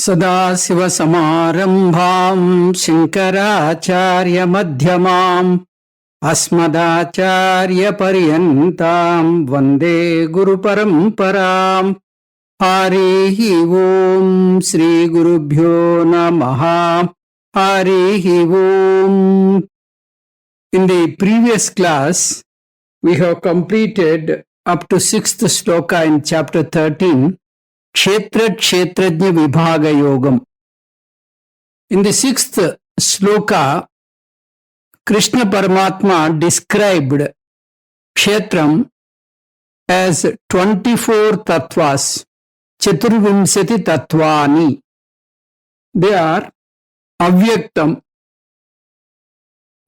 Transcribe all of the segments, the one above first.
सदाशिवसमारम्भां शङ्कराचार्यमध्यमाम् अस्मदाचार्यपर्यन्तां वन्दे गुरुपरम्पराम्। हरिः ओम् श्रीगुरुभ्यो नमः। हरिः ओम्. In the previous class, we have completed up to 6th sloka in chapter 13, Kshetra Kshetrajna Vibhaga Yogam. In the 6th sloka, Krishna Paramatma described Kshetram as 24 tattvas, Chaturvimsati tattvani. They are Avyaktam,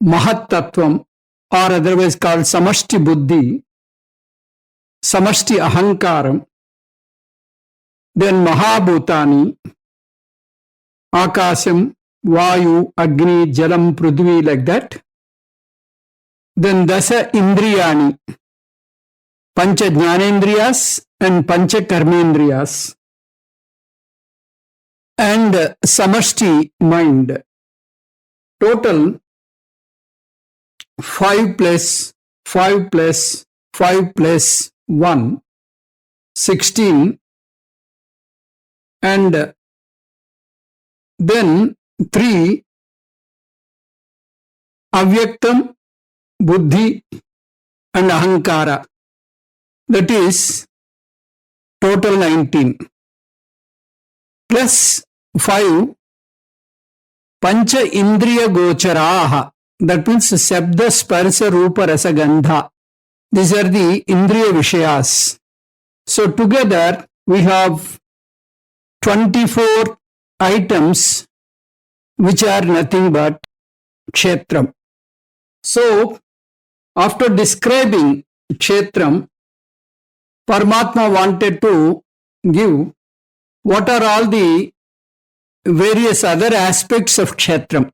Mahat Tattvam, or otherwise called Samashti Buddhi, Samashti Ahankaram, then Mahabhutani, Akasham, Vayu, Agni, Jalam, Prudhvi, like that. Then Dasa Indriyani, Pancha Jnanendriyas and Pancha Karmendriyas. And Samashti mind. Total 5 plus 5 plus 5 plus 1, 16. And then 3 Avyaktam, Buddhi and Ahankara. That is total 19. Plus 5 Pancha Indriya Gocharaha. That means Sabda, Sparsa, Rupa, Rasa, Gandha. These are the Indriya Vishayas. So together we have 24 items which are nothing but Kshetram. So, after describing Kshetram, Paramatma wanted to give what are all the various other aspects of Kshetram.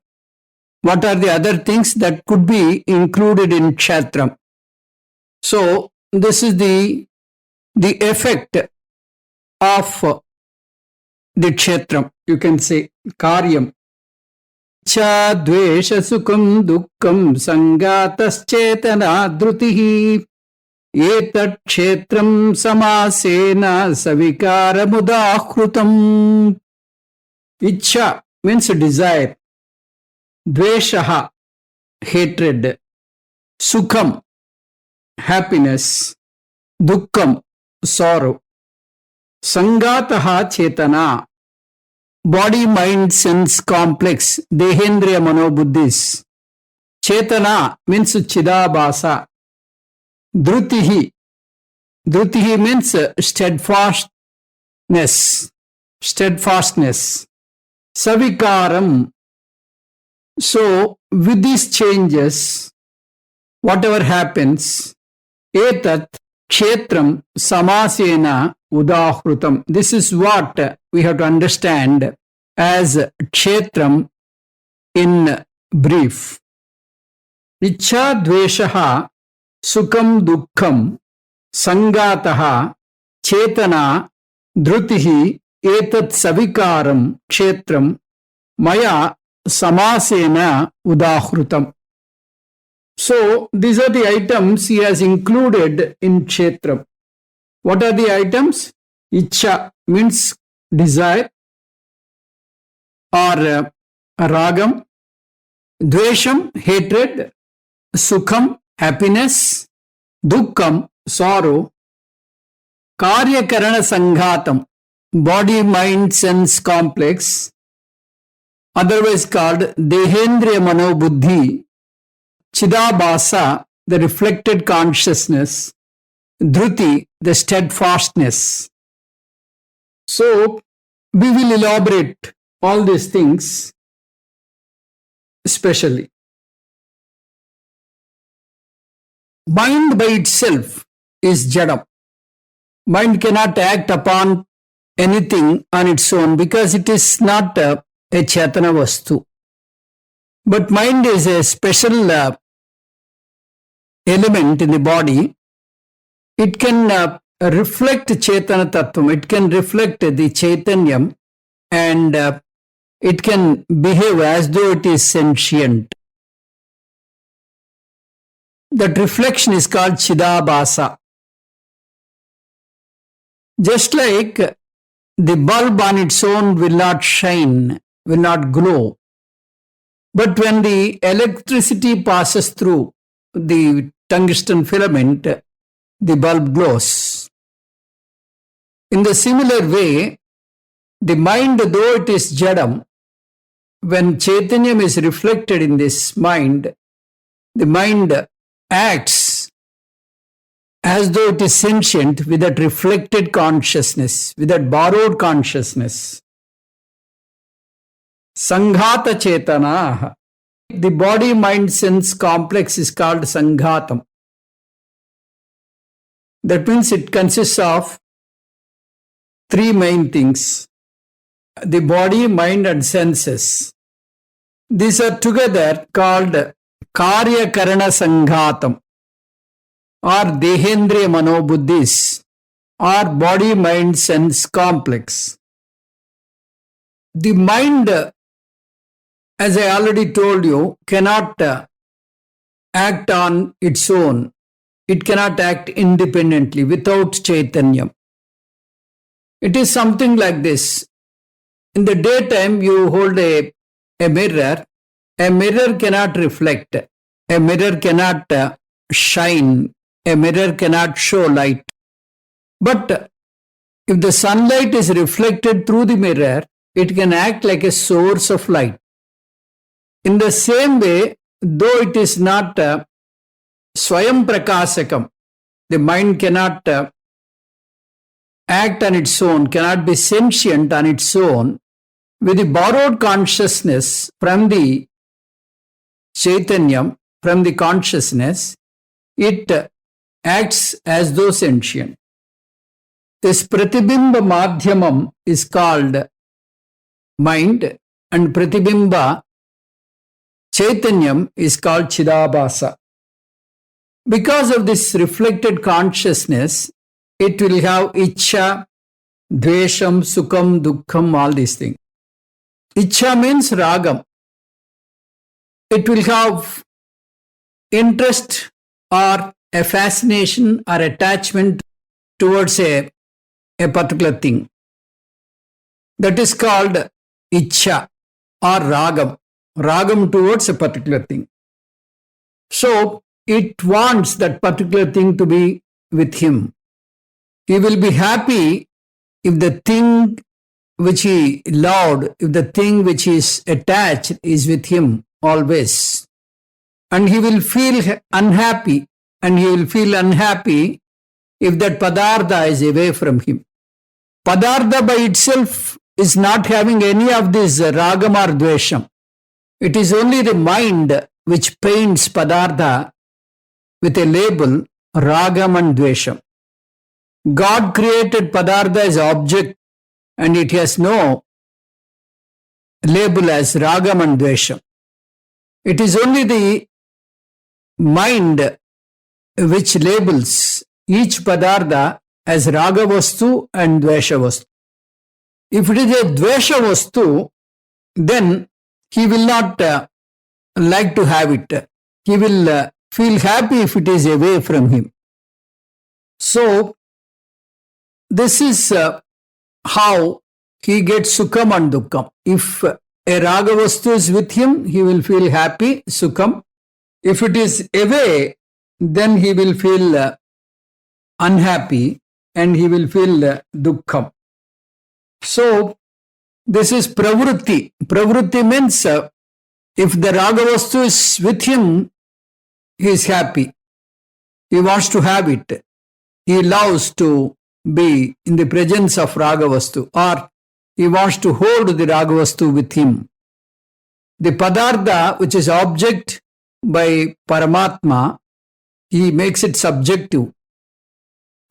What are the other things that could be included in Kshetram. So, this is the effect of the Kshetram, you can say, Karyam. Cha dvesha sukham dukkam sangatas-chetana drutihi etat kshetram samasena savikara mudahrutam. Ichha means desire. Dveshaha, hatred. Sukham, happiness. Dukkam, sorrow. Sangataha chetana, body, mind, sense complex, dehendriya manobuddhis. Chetana means chidabhasa. Drutihi, drutihi means steadfastness. Savikaram. So with these changes, whatever happens, etat kshetram samasena udahrutam. This is what we have to understand as Kshetram in brief. Ichha dveshaha sukham dukkham sangataha chetana drutihi etat savikaram kshetram maya samasena udahrutam. So these are the items he has included in Kshetram. What are the items? Ichha means desire or ragam, dvesham, hatred, sukham, happiness, dukkam, sorrow, karyakarana sanghatam, body, mind, sense complex, otherwise called dehendriya manobuddhi, chidabhasa, the reflected consciousness, dhruti, the steadfastness. So, we will elaborate all these things especially. Mind by itself is jadam. Mind cannot act upon anything on its own because it is not a chetana vastu. But mind is a special element in the body. It can reflect Chetana Tattvam, it can reflect the Chaitanyam and it can behave as though it is sentient. That reflection is called Chidabhasa. Just like the bulb on its own will not shine, will not glow. But when the electricity passes through the tungsten filament, the bulb glows. In the similar way, the mind, though it is jadam, when Chaitanyam is reflected in this mind, the mind acts as though it is sentient with that reflected consciousness, with that borrowed consciousness. Sanghata Chetana. The body-mind-sense complex is called Sanghatam. That means it consists of three main things: the body, mind, and senses. These are together called Karya Karana Sanghatam, or Dehendriya Manobuddhis, or body-mind-sense complex. The mind, as I already told you, cannot act on its own. It cannot act independently without Chaitanyam. It is something like this. In the daytime, you hold a mirror. A mirror cannot reflect. A mirror cannot shine. A mirror cannot show light. But if the sunlight is reflected through the mirror, it can act like a source of light. In the same way, though it is not Swayam Prakasakam, the mind cannot act on its own, cannot be sentient on its own, with the borrowed consciousness from the Chaitanyam, from the consciousness, it acts as though sentient. This Pratibimba Madhyamam is called mind, and Pratibimba Chaitanyam is called Chidabhasa. Because of this reflected consciousness, it will have Ichcha, Dvesham, Sukham, Dukkham, all these things. Ichcha means Ragam. It will have interest or a fascination or attachment towards a particular thing. That is called Ichcha or Ragam. Ragam towards a particular thing. So, it wants that particular thing to be with him. He will be happy if the thing which he loved, if the thing which is attached is with him always. And he will feel unhappy, and he will feel unhappy if that Padartha is away from him. Padartha by itself is not having any of this Ragam or Dvesham. It is only the mind which paints Padartha with a label Ragam and Dvesham. God created Padartha as object, and it has no label as Ragam and Dvesham. It is only the mind which labels each Padartha as Raga Vastu and Dvesha Vastu. If it is a Dvesha Vastu, then he will not like to have it. He will feel happy if it is away from him. So, this is how he gets Sukham and Dukkham. If a Raga Vastu is with him, he will feel happy, Sukham. If it is away, then he will feel unhappy and he will feel Dukkham. So, this is Pravrutti. Pravrutti means if the Raga Vastu is with him, he is happy. He wants to have it. He loves to be in the presence of Raga Vastu, or he wants to hold the Raga Vastu with him. The Padartha, which is object by Paramatma, he makes it subjective.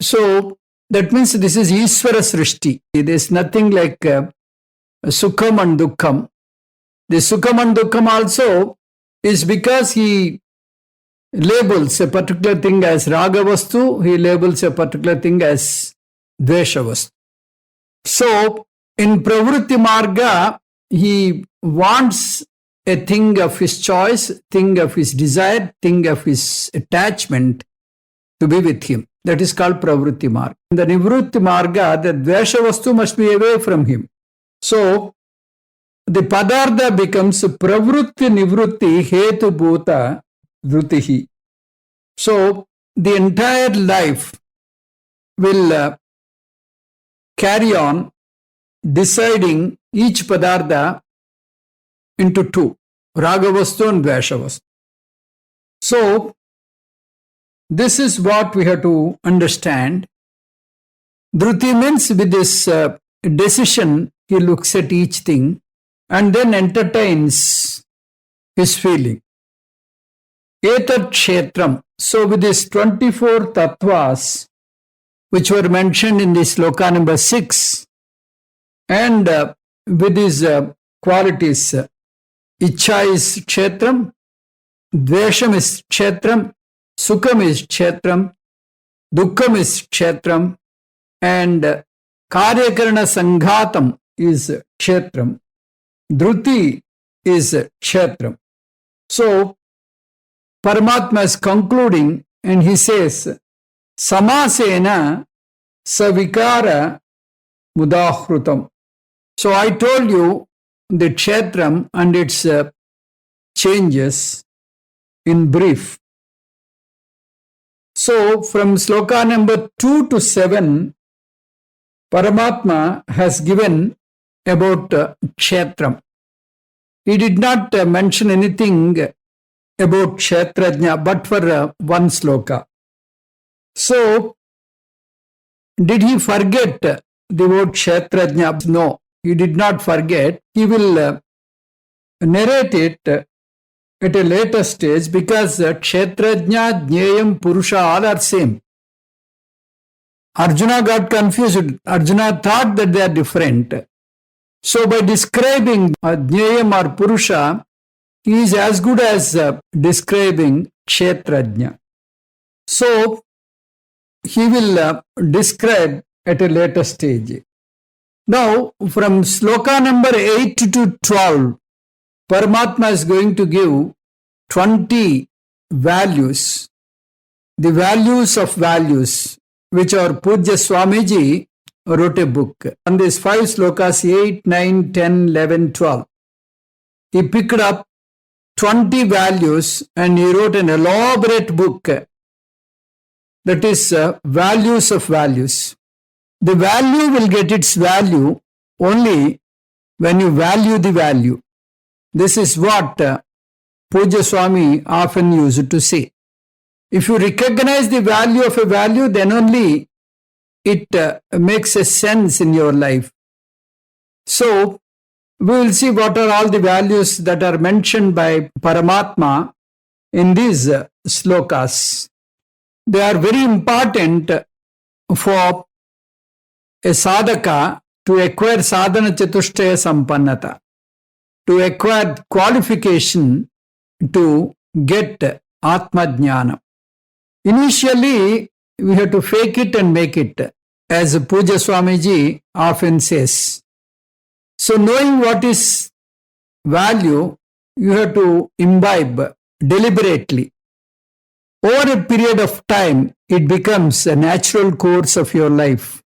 So, that means this is Ishvara Srishti. There is nothing like Sukham and Dukkham. The Sukham and Dukkham also is because he labels a particular thing as Raga Vastu, he labels a particular thing as Dvesha Vastu. So, In Pravritti Marga, he wants a thing of his choice, thing of his desire, thing of his attachment to be with him. That is called Pravritti Marga. In the Nivritti Marga, the Dvesha Vastu must be away from him. So, the Padartha becomes Pravritti Nivritti Hetu Bhuta Vrutihi. So, the entire life will carry on deciding each Padartha into two, Raghavastu and Dveshavastu. So, this is what we have to understand. Dhruti means with this decision, he looks at each thing and then entertains his feeling. Etat Kshetram. So, with these 24 tattvas, which were mentioned in this sloka number 6, and with these qualities, Ichha is Kshetram, Dvesham is Kshetram, Sukham is Kshetram, Dukkham is Kshetram, and Karyakarana Sanghatam is Kshetram, Dhruti is Kshetram. So, Paramatma is concluding and he says, Samasena Savikara Mudahrutam. So, I told you the Kshetram and its changes in brief. So, from sloka number 2 to 7, Paramatma has given about Kshetram. He did not mention anything about Kshetrajna, but for one sloka. So, did he forget the word Kshetrajna? No, he did not forget. He will narrate it at a later stage because Kshetrajna, Jneyam, Purusha all are same. Arjuna got confused. Arjuna thought that they are different. So by describing Jneyam or Purusha, he is as good as describing Kshetrajna. So he will describe at a later stage. Now from sloka number 8 to 12, Paramatma is going to give 20 values, the values of values, which our Pujya Swamiji wrote a book. On these 5 slokas, 8, 9, 10, 11, 12, he picked up 20 values and he wrote an elaborate book that is values of values. The value will get its value only when you value the value. This is what Pujya Swami often used to say. If you recognize the value of a value, then only it makes a sense in your life. So, we will see what are all the values that are mentioned by Paramatma in these slokas. They are very important for a sadhaka to acquire sadhana chatushtaya sampannata, to acquire qualification to get Atma Jnana. Initially, we have to fake it and make it, as Pujya Swamiji often says. So, knowing what is value, you have to imbibe deliberately. Over a period of time, it becomes a natural course of your life.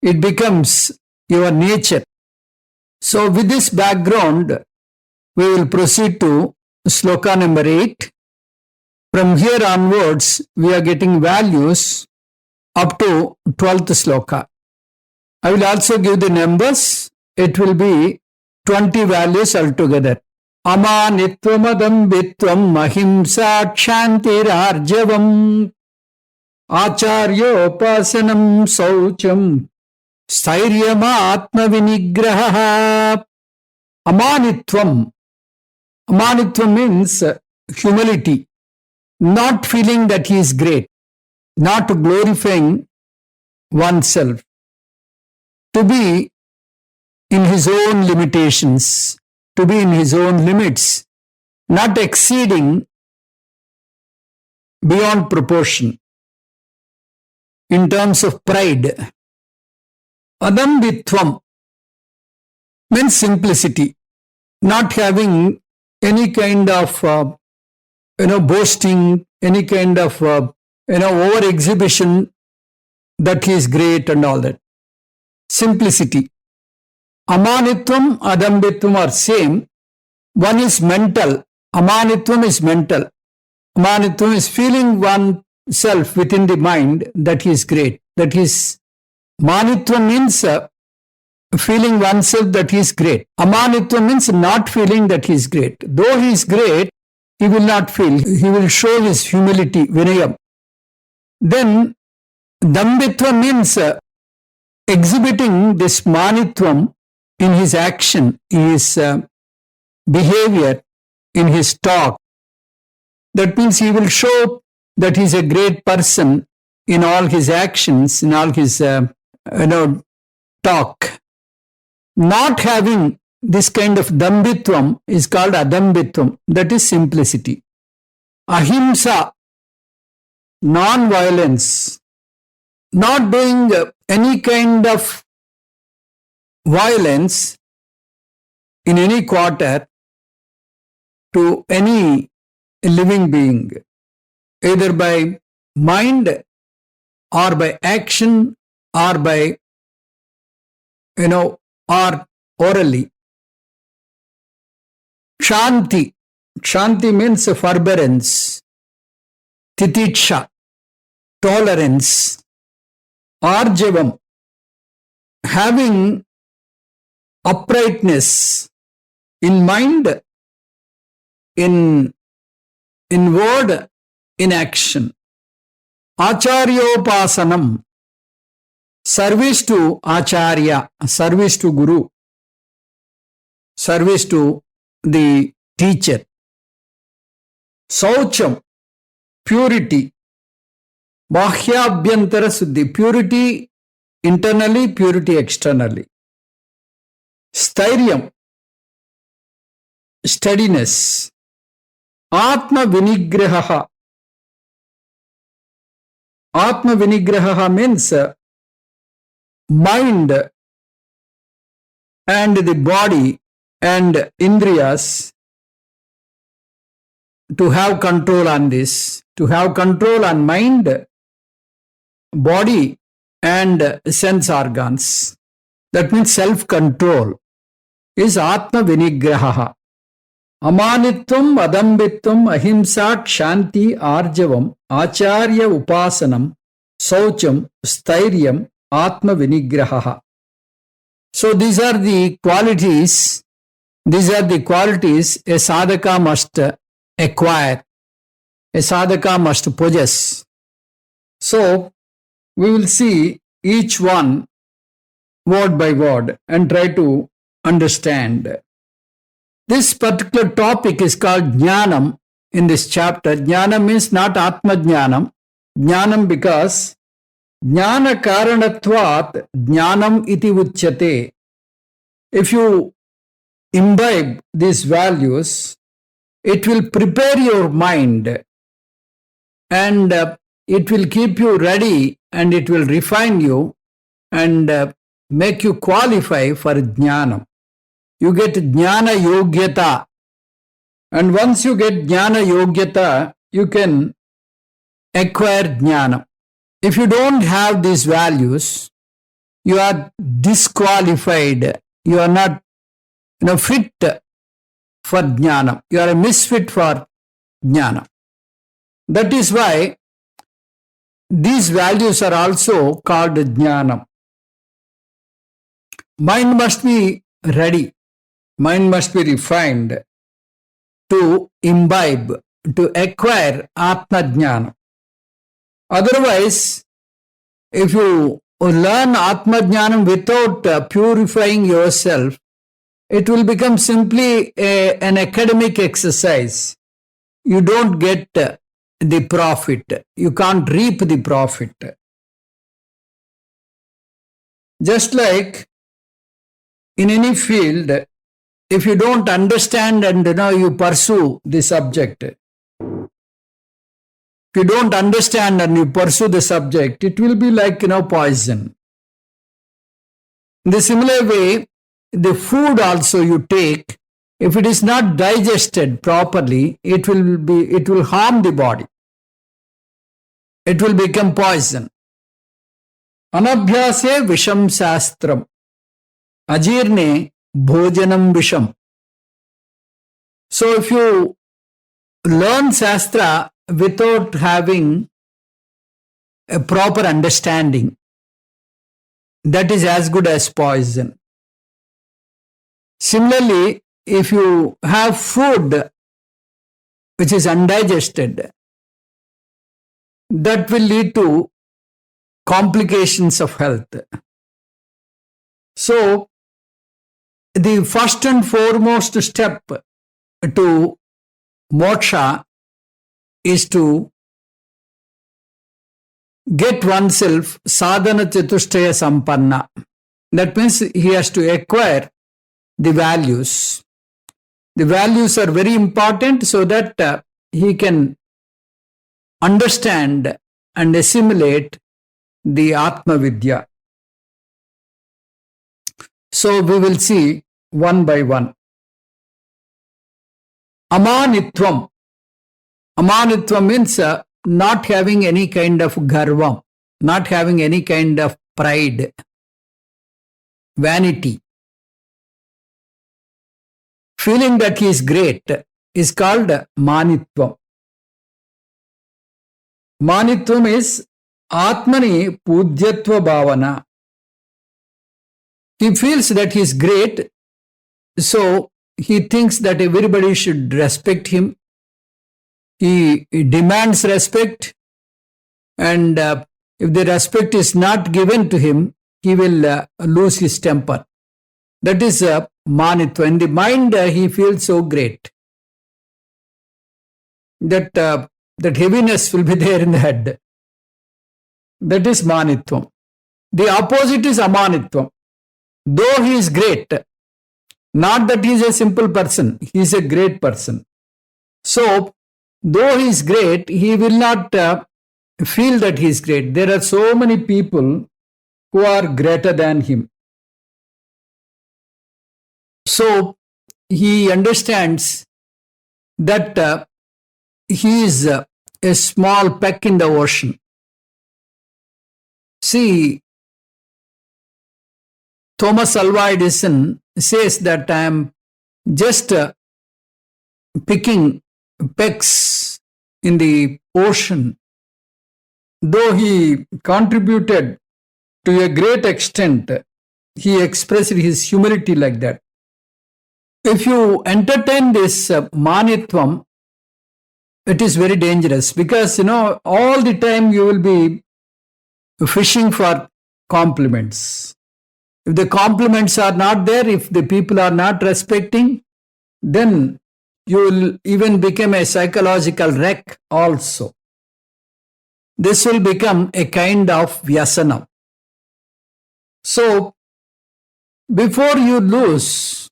It becomes your nature. So, with this background, we will proceed to sloka number 8. From here onwards, we are getting values up to 12th sloka. I will also give the numbers. It will be 20 values altogether. Amanitvam Adambitvam Mahimsa Kshantirarjavam Acharyopasanam Saucham Stairyama Atma Vinigraha. Amanitvam. Amanitvam means humility, not feeling that he is great, not glorifying oneself, to be in his own limitations, to be in his own limits, not exceeding beyond proportion in terms of pride. Adambitvam, means simplicity, not having any kind of boasting, any kind of over exhibition that he is great and all that. Simplicity. Amanitvam, adambitvam are same. One is mental. Amanitvam is mental. Amanitvam is feeling oneself within the mind that he is great. That is, manitvam means feeling oneself that he is great. Amanitvam means not feeling that he is great. Though he is great, he will not feel. He will show his humility, vinayam. Then, dambitva means exhibiting this manitvam in his action, in his behavior, in his talk. That means he will show that he is a great person in all his actions, in all his talk. Not having this kind of dambitvam is called adambitvam. That is simplicity. Ahimsa, non-violence. Not doing any kind of violence in any quarter to any living being, either by mind or by action or by, or orally. Shanti. Shanti means forbearance. Titiksha, tolerance. Arjavam, having uprightness in mind, in word, in action. Acharyopasanam, service to Acharya, service to Guru, service to the teacher. Saucham, purity. Bahyabhyantara suddhi, purity internally, purity externally. Stairyam, steadiness. Atma vinigraha. Atma vinigraha means mind and the body and indriyas to have control on this, to have control on mind, body and sense organs. That means self-control is Atma Vinigraha. Amanitvam, Adambitvam, Ahimsa, Shanti, Arjavam, Acharya Upasanam, Saucham, Stairyam, Atma Vinigraha. So these are the qualities a sadhaka must acquire, a sadhaka must possess. So we will see each one word by word and try to understand. This particular topic is called Jnanam in this chapter. Jnanam means not Atma Jnanam. Jnanam because Jnana Karanatvat Jnanam iti uchyate. If you imbibe these values, it will prepare your mind and it will keep you ready and it will refine you and make you qualify for Jnanam. You get Jnana Yogyata, and once you get Jnana Yogyata, you can acquire Jnana. If you don't have these values, you are disqualified. You are not fit for Jnana. You are a misfit for Jnana. That is why these values are also called Jnana. Mind must be ready. Mind must be refined to imbibe, to acquire Atma Jnana. Otherwise, if you learn Atma Jnanam without purifying yourself, it will become simply an academic exercise. You don't get the profit. You can't reap the profit. Just like in any field, if you don't understand and you pursue the subject, if you don't understand and you pursue the subject, it will be like poison. In the similar way, the food also you take, if it is not digested properly, it will harm the body. It will become poison. Anabhyase visham shastram. Ajirne bhojanam visham. So if you learn Shastra without having a proper understanding, that is as good as poison. Similarly, if you have food which is undigested, that will lead to complications of health. So, the first and foremost step to moksha is to get oneself sadhana chatushtaya sampanna. That means he has to acquire the values. The values are very important so that he can understand and assimilate the Atma Vidya. So we will see one by one. Amanitvam. Amanitvam means not having any kind of garvam, not having any kind of pride, vanity. Feeling that he is great is called manitvam. Manitvam is Atmani Pudyatva Bhavana. He feels that he is great, so he thinks that everybody should respect him. He demands respect, and if the respect is not given to him, he will lose his temper. That is manitva. In the mind, he feels so great that that heaviness will be there in the head. That is manitvam. The opposite is amanitvam. Though he is great, not that he is a simple person, he is a great person. So, though he is great, he will not feel that he is great. There are so many people who are greater than him. So, he understands that he is a small peck in the ocean. See, Thomas Alva Edison says that I am just picking pecks in the ocean. Though he contributed to a great extent, he expressed his humility like that. If you entertain this manitvam, it is very dangerous because, all the time you will be fishing for compliments. If the compliments are not there, if the people are not respecting, then you will even become a psychological wreck also. This will become a kind of vyasana. So, before you lose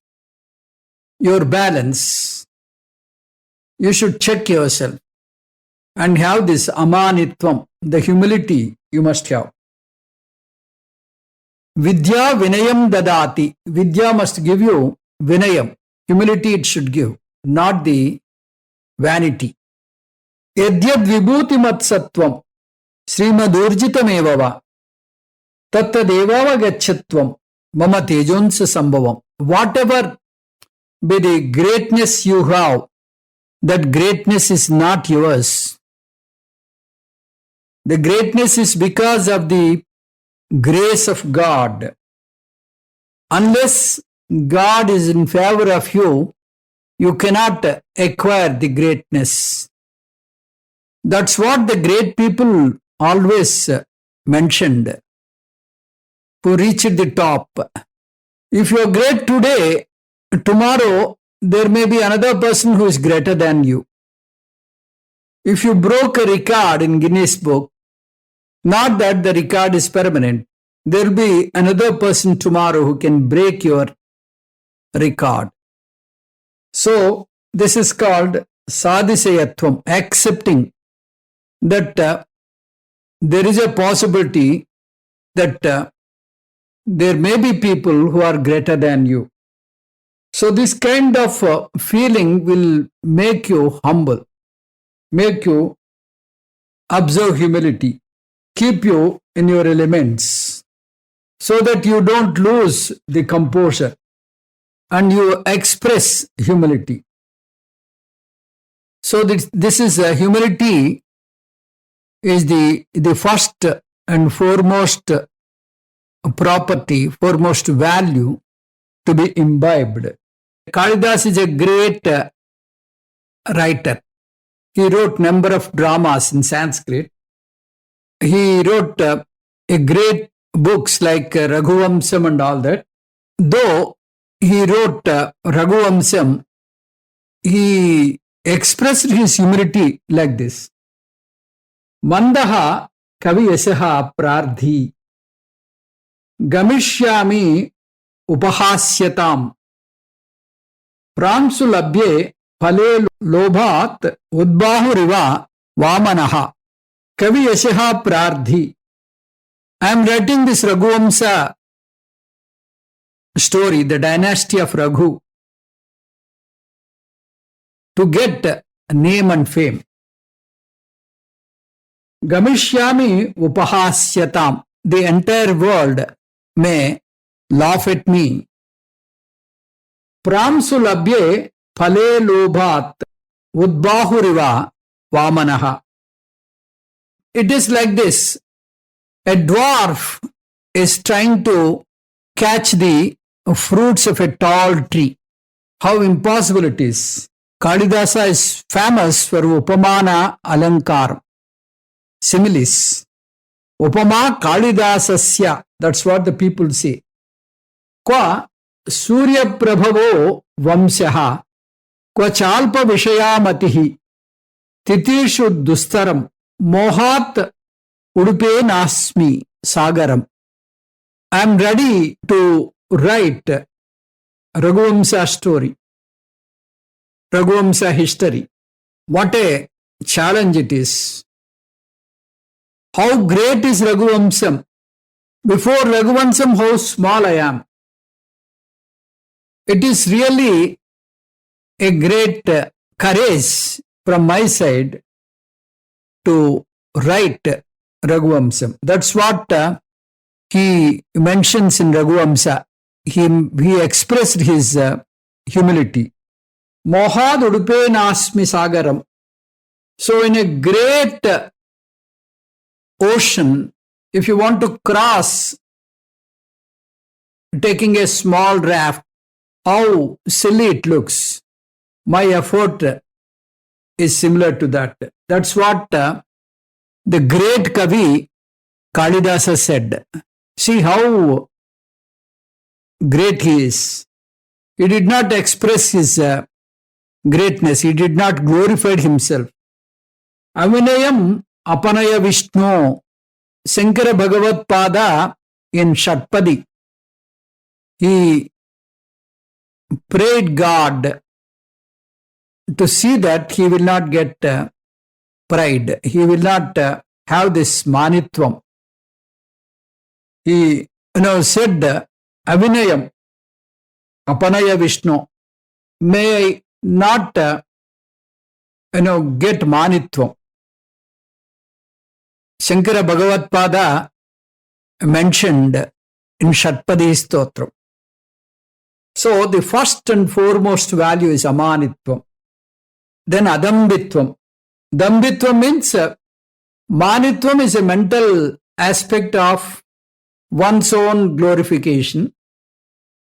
your balance, you should check yourself and have this amanitvam, the humility you must have. Vidya vinayam dadati. Vidya must give you vinayam. Humility it should give, not the vanity. Yadyad vibhuti mat sattvam srimadurjitam evava tattadevava gachatvam mama tejonsa sambhavam. Whatever be the greatness you have, that greatness is not yours. The greatness is because of the grace of God. Unless God is in favor of you, you cannot acquire the greatness. That's what the great people always mentioned, who reached the top. If you are great today, tomorrow there may be another person who is greater than you. If you broke a record in Guinness Book, not that the record is permanent, there will be another person tomorrow who can break your record. So, this is called sadhisayatvam, accepting that there is a possibility that there may be people who are greater than you. So this kind of feeling will make you humble, make you observe humility, keep you in your elements so that you don't lose the composure and you express humility. So this is humility is the first and foremost property, foremost value to be imbibed. Kalidas is a great writer. He wrote number of dramas in Sanskrit. He wrote a great books like Raghuvamsam and all that. Though he wrote Raghuvamsam, he expressed his humility like this. Mandaha kavi yasaha prardhi gamishyami upahasyatam pramsu labhye phale lobhat udbahuriva vamanaha kavi yasaha prardhi. I am writing this Raghuvamsa story, the dynasty of Raghu, to get name and fame. Gamishyami upahasyatam. The entire world may laugh at me. Pramsu labhye phale lobhat udbahuriva vamanaha. It is like this. A dwarf is trying to catch the fruits of a tall tree. How impossible it is. Kalidasa is famous for upamana alankar, similes. Upama Kalidasasya, that's what the people say. Kwa Surya Prabhavo Vamsyaha, kwa Chalpa Vishayamatihi, Titishu Dustaram, Mohat Udupe Nasmi Sagaram. I am ready to write Raghuvamsa story, Raghuvamsa history. What a challenge it is. How great is Raghuvamsam? Before Raghuvamsam, how small I am. It is really a great courage from my side to write Raghuvamsam. That's what he mentions in Raghuvamsa. He expressed his humility. Mohad udupe nasmi sagaram. So in a great ocean, if you want to cross taking a small raft, how silly it looks. My effort is similar to that. That's what the great Kavi Kalidasa said. See how great he is. He did not express his greatness. He did not glorify himself. Avinayam Apanaya Vishnu Shankara Bhagavat Pada in Shatpadi. He prayed God to see that he will not get pride. He will not have this manitvam. He said, Avinayam Apanaya Vishnu. May I not get manitvam. Shankara Bhagavat Pada mentioned in Shatpadi Stotram. So the first and foremost value is amanitvam. Then adambitvam. Dambitvam means manitvam is a mental aspect of one's own glorification,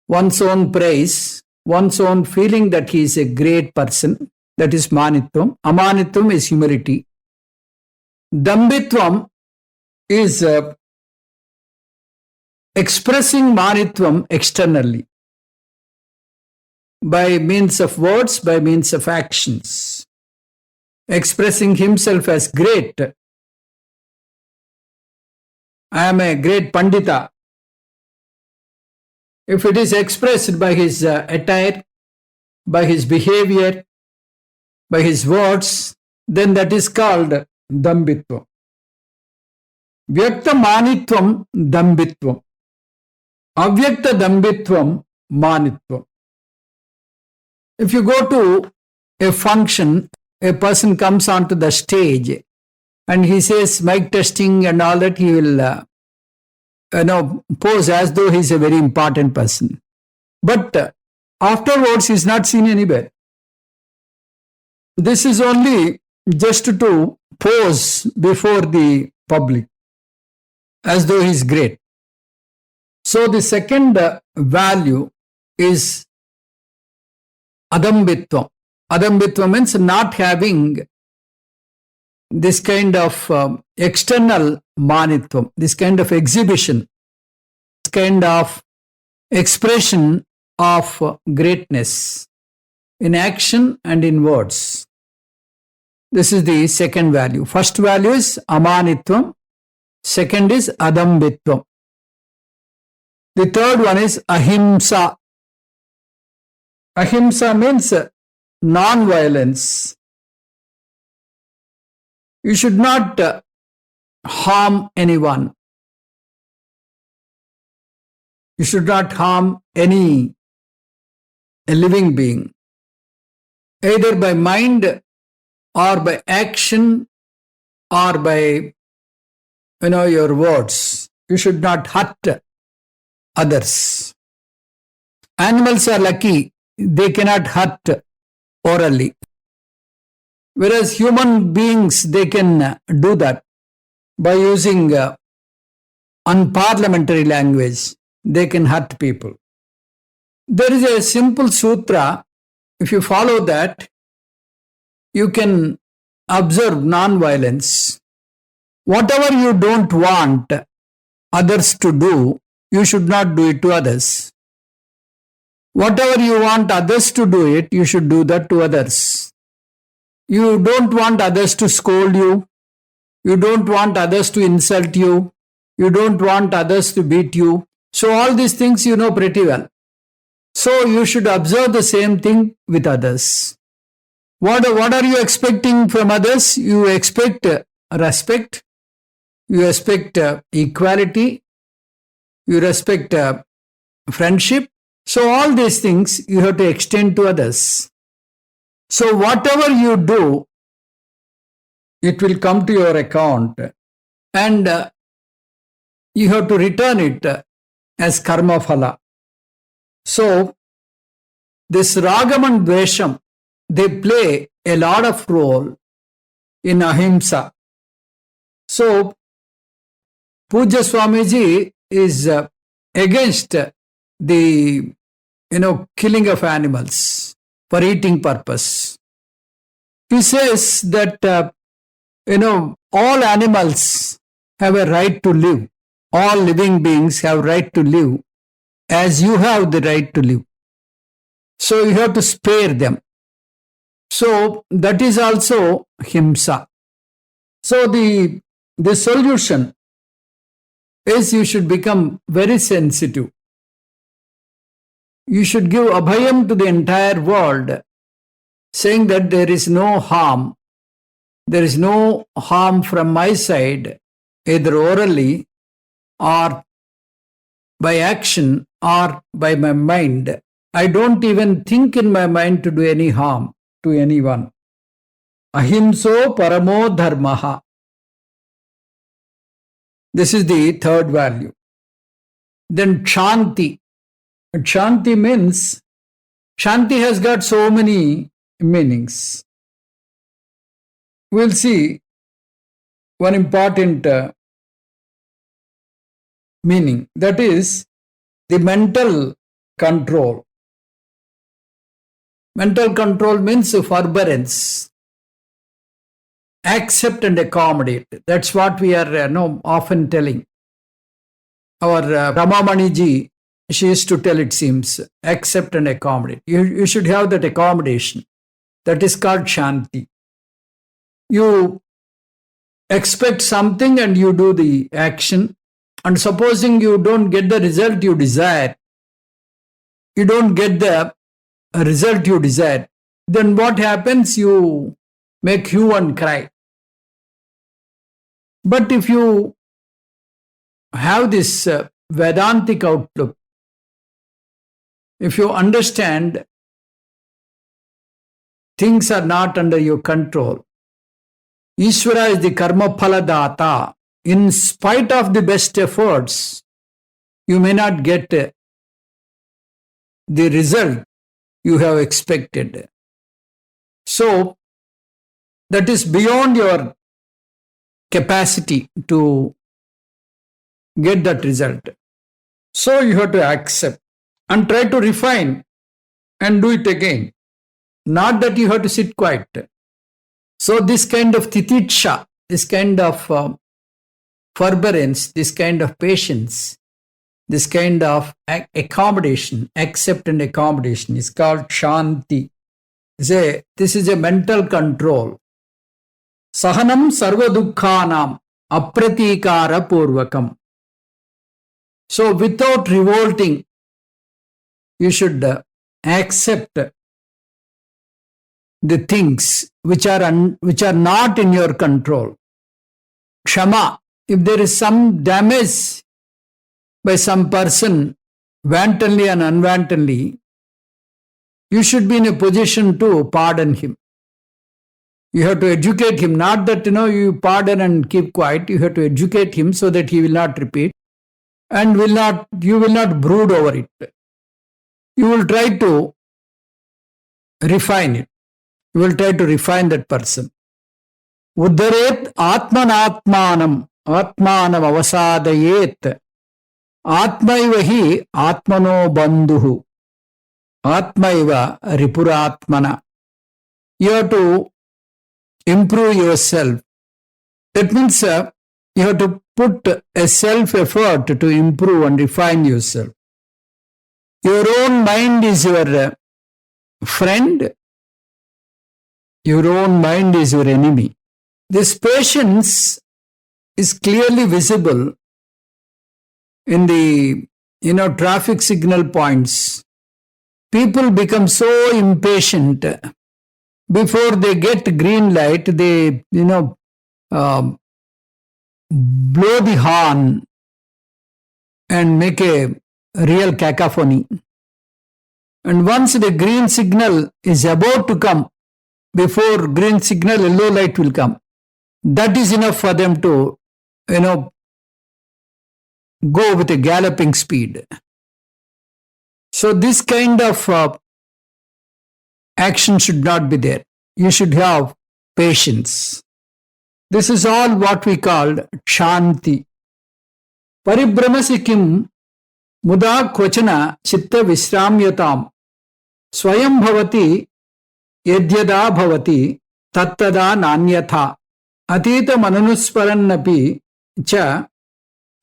one's own praise, one's own feeling that he is a great person. That is manitvam. Amanitvam is humility. Dambitvam is expressing manitvam externally by means of words, by means of actions. Expressing himself as great. I am a great Pandita. If it is expressed by his attire, by his behavior, by his words, then that is called Dambitvam. Vyakta Manitvam Dambitvam. Avyakta Dambitvam Manitvam. If you go to a function, a person comes onto the stage and he says mic testing and all that, he will pose as though he's a very important person. But afterwards, he's not seen anywhere. This is only just to pose before the public as though he's great. So the second value is adambitvam. Adambitvam means not having this kind of external manitvam, this kind of exhibition, this kind of expression of greatness in action and in words. This is the second value. First value is amanitvam. Second is adambitvam. The third one is ahimsa. Ahimsa means non-violence. You should not harm anyone. You should not harm any living being, either by mind or by action or by your words. You should not hurt others. Animals are lucky, they cannot hurt orally. Whereas human beings, they can do that by using unparliamentary language. They can hurt people. There is a simple sutra. If you follow that, you can observe non-violence. Whatever you don't want others to do, you should not do it to others. Whatever you want others to do it, you should do that to others. You don't want others to scold you. You don't want others to insult you. You don't want others to beat you. So all these things you know pretty well. So you should observe the same thing with others. What are you expecting from others? You expect respect. You expect equality. You respect friendship. So all these things you have to extend to others. So whatever you do, it will come to your account and you have to return it as karma phala. So this ragam and dvesham, they play a lot of role in ahimsa. So Puja Swamiji is against the killing of animals for eating purpose. He says that all animals have a right to live. All living beings have right to live as you have the right to live. So you have to spare them. So that is also himsa. So the solution is you should become very sensitive. You should give abhayam to the entire world, saying that there is no harm. There is no harm from my side, either orally or by action or by my mind. I don't even think in my mind to do any harm to anyone. Ahimso paramo dharmaha. This is the third value. Then Shanti. Shanti means, Shanti has got so many meanings. We'll see one important meaning, that is the mental control. Mental control means forbearance, accept and accommodate. That's what we are often telling. Our Ramamani ji, she used to tell, it seems, accept and accommodate. You should have that accommodation. That is called Shanti. You expect something and you do the action, and supposing you don't get the result you desire, you don't get the result you desire, then what happens? You make hue and cry. But if you have this Vedantic outlook, if you understand things are not under your control. Ishvara is the karma phaladata. In spite of the best efforts, you may not get the result you have expected. So, that is beyond your capacity to get that result. So, you have to accept and try to refine and do it again. Not that you have to sit quiet. So, this kind of titiksha, this kind of forbearance, this kind of patience, this kind of accommodation, accept and accommodation is called shanti. This is a mental control. Sahanam sarva dukkhanam apratikara purvakam. So without revolting, you should accept the things which are not in your control. Kshama, if there is some damage by some person, wantonly and unwantonly, you should be in a position to pardon him. You have to educate him, not that you pardon and keep quiet. You have to educate him so that he will not repeat and you will not brood over it. You will try to refine it. You will try to refine that person. Uddaret atmanatmanam avasadayet atmaiva hi atmano bandhuhu atmaiva ripuratmana. You have to improve yourself. That means you have to put a self-effort to improve and refine yourself. Your own mind is your friend. Your own mind is your enemy. This patience is clearly visible in the traffic signal points. People become so impatient. Before they get green light, they blow the horn and make a real cacophony. And once the green signal is about to come, before green signal, yellow light will come. That is enough for them to, go with a galloping speed. So this kind of action should not be there. You should have patience. This is all what we call shanti. Paribramasi kim muda kvachana chitta visramyatam swayam bhavati yadyada bhavati tattada nanyatha atita mananusparannapi cha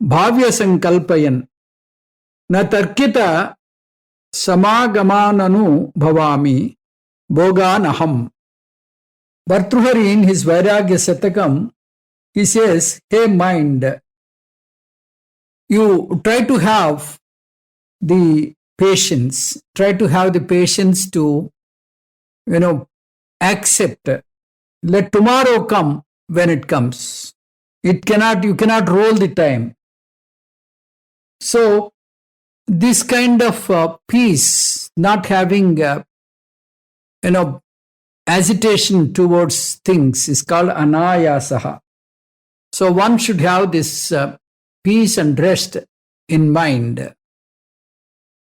bhavya sankalpayan na tarkita samagamananu bhavami bhoganaham. Bhartruhari in his Vairagya Satakam, he says, hey mind, you try to have the patience, to, accept. Let tomorrow come when it comes. You cannot roll the time. So, this kind of peace, not having, agitation towards things is called anayasaha. So one should have this peace and rest in mind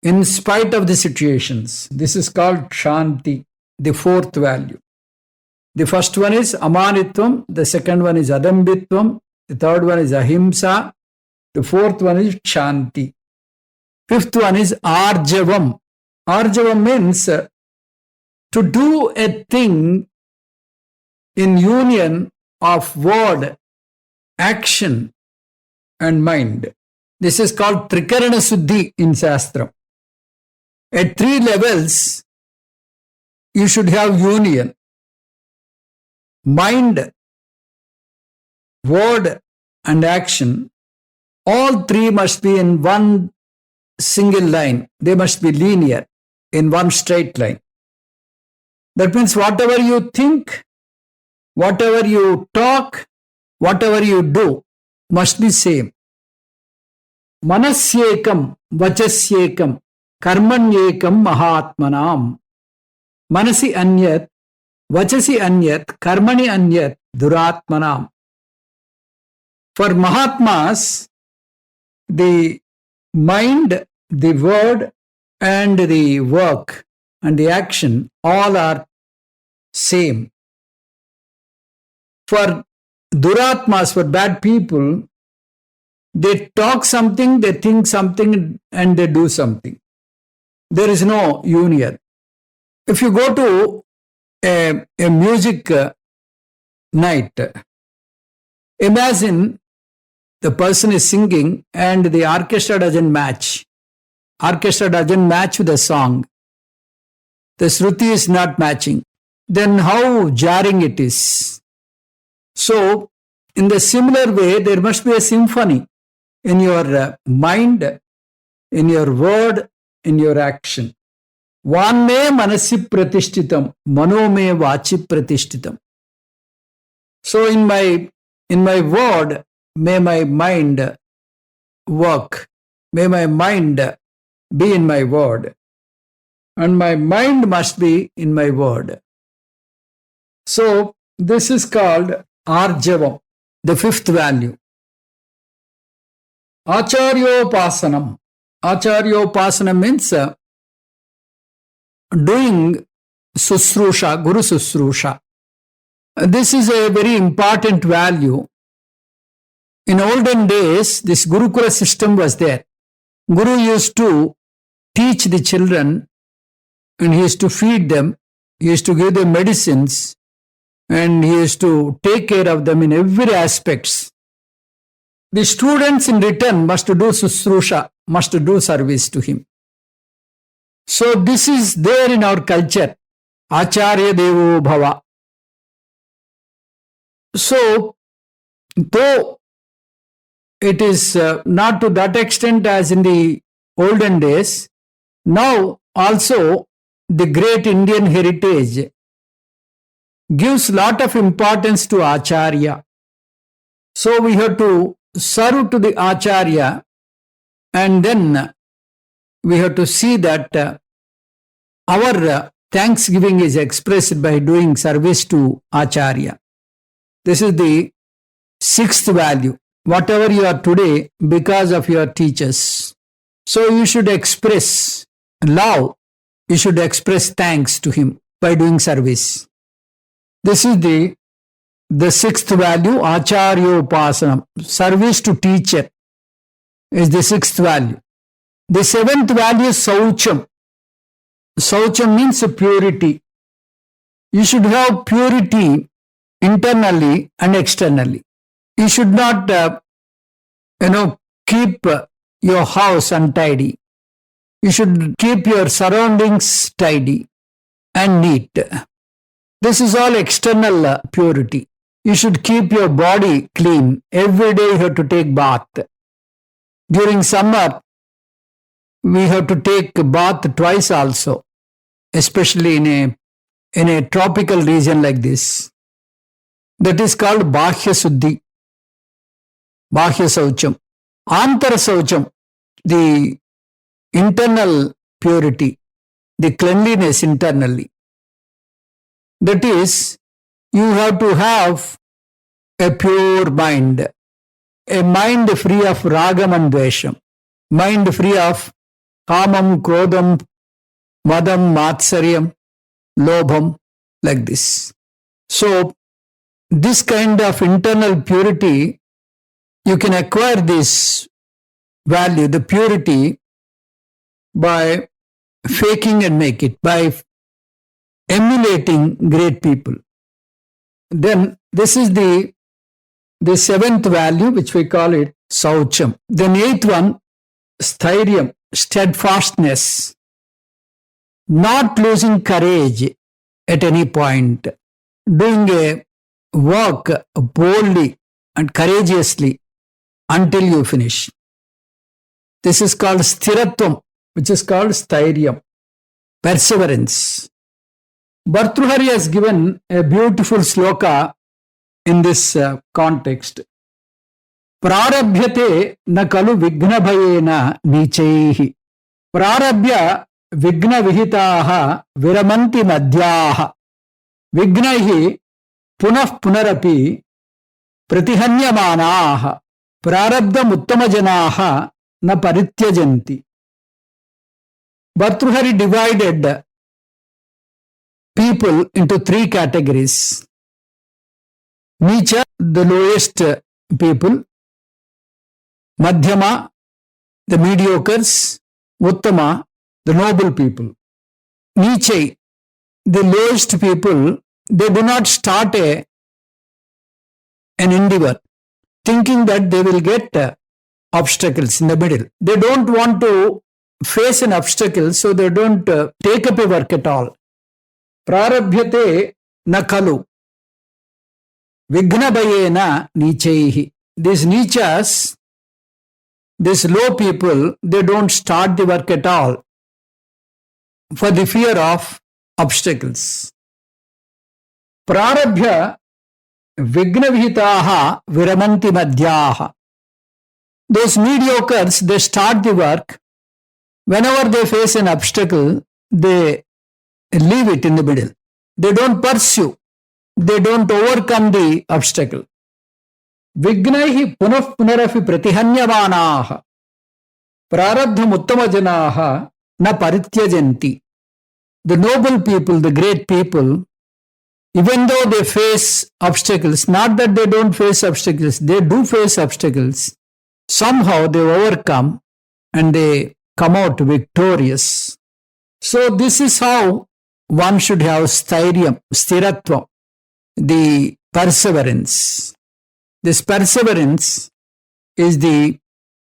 in spite of the situations. This is called shanti, the fourth value. The first one is amanitvam, the second one is adambitvam, the third one is ahimsa, the fourth one is shanti. Fifth one is arjavam. Arjavam means to do a thing in union of word, action and mind. This is called Trikarana Suddhi in Shastra. At 3 levels, you should have union. Mind, word and action, all 3 must be in one single line. They must be linear in one straight line. That means whatever you think, whatever you talk, whatever you do must be same. Manasyekam, vachasyekam, karmanyekam mahatmanam. Manasi anyat, Vachasi anyat, karmani anyat, duratmanam. For Mahatmas, the mind, the word, and the work and the action all are same. For duratmas, for bad people, they talk something, they think something, and they do something. There is no union. If you go to a music night, imagine the person is singing and the orchestra doesn't match. Orchestra doesn't match with the song. The Shruti is not matching. Then how jarring it is. So, in the similar way, there must be a symphony in your mind, in your word, in your action. Vanme manasi pratishtitam, manome vachi pratishtitam. So, in my word, may my mind work. May my mind be in my word. And my mind must be in my word. So, this is called Arjavam, the fifth value. Acharyopasanam. Acharyopasanam means doing susrusha, Guru susrusha. This is a very important value. In olden days, this Gurukula system was there. Guru used to teach the children and he used to feed them, he used to give them medicines, and he used to take care of them in every aspects. The students in return must do susrusha, must do service to him. So this is there in our culture. Acharya Devo Bhava. So, though it is not to that extent as in the olden days, now also the great Indian heritage gives lot of importance to Acharya. So we have to serve to the Acharya, and then we have to see that our thanksgiving is expressed by doing service to Acharya. This is the sixth value. Whatever you are today, because of your teachers. So you should express love. You should express thanks to him by doing service. This is the sixth value, Acharyopasanam. Service to teacher is the sixth value. The seventh value is Saucham. Saucham means purity. You should have purity internally and externally. You should not, keep your house untidy. You should keep your surroundings tidy and neat. This is all external purity. You should keep your body clean. Every day you have to take bath. During summer, we have to take bath twice also, especially in a tropical region like this. That is called Bahya Suddhi. Bahya Saucham. Antara Saucham, the internal purity, the cleanliness internally. That is, you have to have a pure mind, a mind free of ragam and dvesham, mind free of kamam, krodham, madam, matsaryam, lobham, like this. So, this kind of internal purity, you can acquire this value, the purity, by faking and make it, by emulating great people. Then this is the seventh value, which we call it Saucham. Then eighth one, Sthiryam, steadfastness, not losing courage at any point, doing a work boldly and courageously until you finish. This is called Sthiratvam, which is called Sthiryam, perseverance. Bhartrhari has given a beautiful sloka in this context. Prarabhyate na kalu vigna bhayena nichaihi. Prarabhya vigna vihitaha viramanti madhyaha. Vignaihi punah punarapi pratihanyamanaah prarabdham uttamajanaah na parityajanti. Bhartrihari divided people into three categories. Nicha, the lowest people. Madhyama, the mediocres. Uttama, the noble people. Niche, the lowest people, they do not start an endeavor thinking that they will get obstacles in the middle. They don't want to face an obstacle, so they don't take up a work at all. Prarabhyate na kalu vignabhayena nichaihi. These nichas, these low people, they don't start the work at all for the fear of obstacles. Prarabhya vignavhitaha viramanti madhyaha. Those mediocres, they start the work. Whenever they face an obstacle, they leave it in the middle. They don't pursue. They don't overcome the obstacle. Vignaihi punah punarapi pratihanyamanaah prarabdham uttamajanaah na parityajanti. The noble people, the great people, even though they face obstacles, not that they don't face obstacles, they do face obstacles. Somehow they overcome and they come out victorious. So this is how one should have stairyam, sthiratvam, the perseverance. This perseverance is the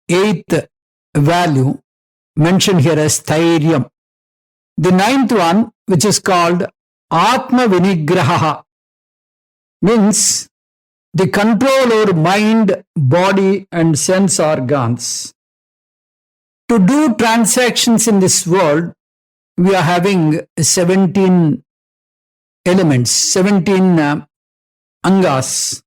eighth value mentioned here as stairyam. The ninth one, which is called Atma Vinigraha, means the control over mind, body, and sense organs. To do transactions in this world, we are having 17 elements, 17 angas.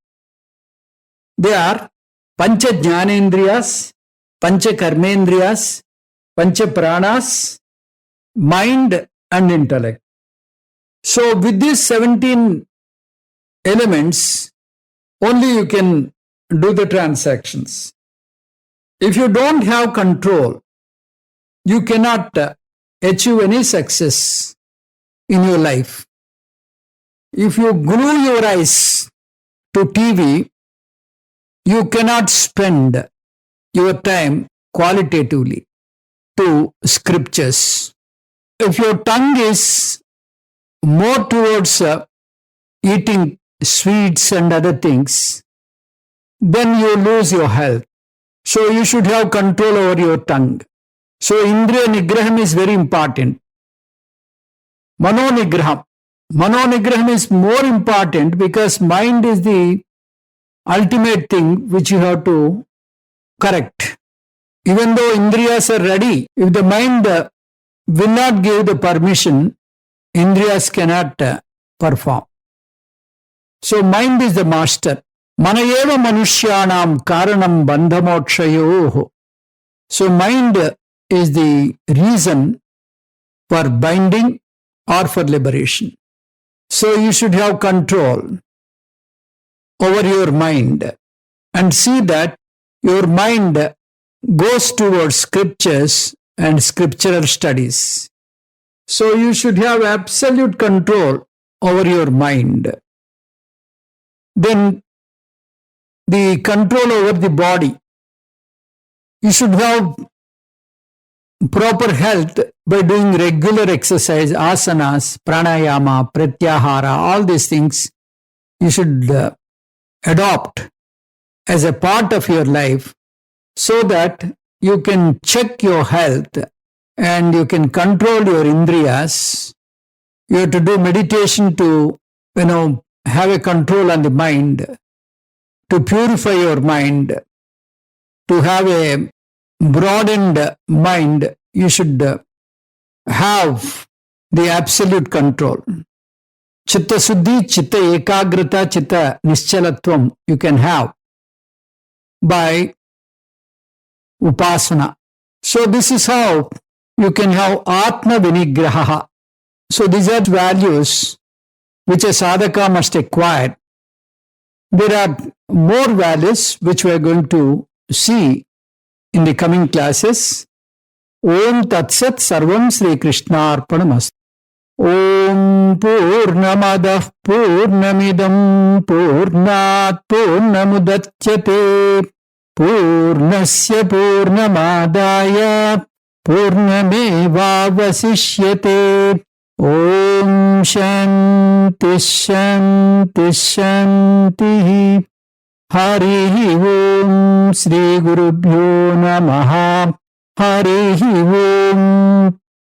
They are Pancha Jnanendriyas, Pancha Karmendriyas, Pancha Pranas, mind and intellect. So with these 17 elements, only you can do the transactions. If you don't have control, you cannot achieve any success in your life. If you glue your eyes to TV, you cannot spend your time qualitatively to scriptures. If your tongue is more towards eating sweets and other things, then you lose your health. So you should have control over your tongue. So Indriya Nigraham is very important. Mano Nigraham. Mano Nigraham is more important because mind is the ultimate thing which you have to correct. Even though Indriyas are ready, if the mind will not give the permission, Indriyas cannot perform. So mind is the master. Manayeva manushyanam karanam bandhamokshayoho. So mind is the reason for binding or for liberation. So you should have control over your mind and see that your mind goes towards scriptures and scriptural studies. So you should have absolute control over your mind. Then the control over the body. You should have proper health by doing regular exercise, asanas, pranayama, pratyahara, all these things you should adopt as a part of your life so that you can check your health and you can control your indriyas. You have to do meditation to, have a control on the mind, to purify your mind, to have a broadened mind. You should have the absolute control. Chitta Suddhi, Chitta Ekagrata, Chitta Nischalatvam you can have by Upasana. So this is how you can have Atma Vinigraha. So these are values which a sadhaka must acquire. There are more values which we are going to see in the coming classes. Om Tat Sat Sarvam Sri Krishna Arpanamastu. Om Purnamadah Purnamidam Purnat Purnamudachyate Purnasya Purnamadaya Purnamevavasishyate. Om Shanti Shanti Shanti. Hari Om Sri Gurubhyo Namaha. Hari Om